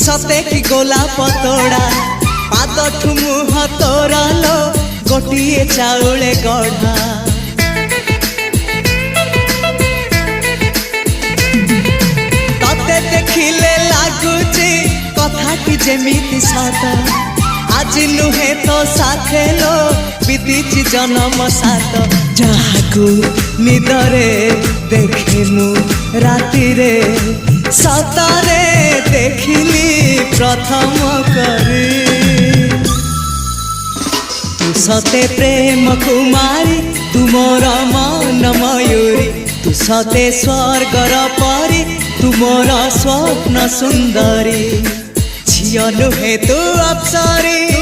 सते कि गोलाप तोड़ा पाद मुह तोर लो गोटे चाउले गढ़ा तते देखिले लगुची कथाटी जेमिति सत आज नुहे तो साथे लो बीतीची जन्म सात जहाकू निदरे देखे मु राति रे सतरे देखिली प्रथम करी तू सते प्रेम कुमारी तू मोर मन मयूरी तू सते स्वर्गर परी तू मोर स्वप्न सुंदरी झियो नुहे तू अप्सरी।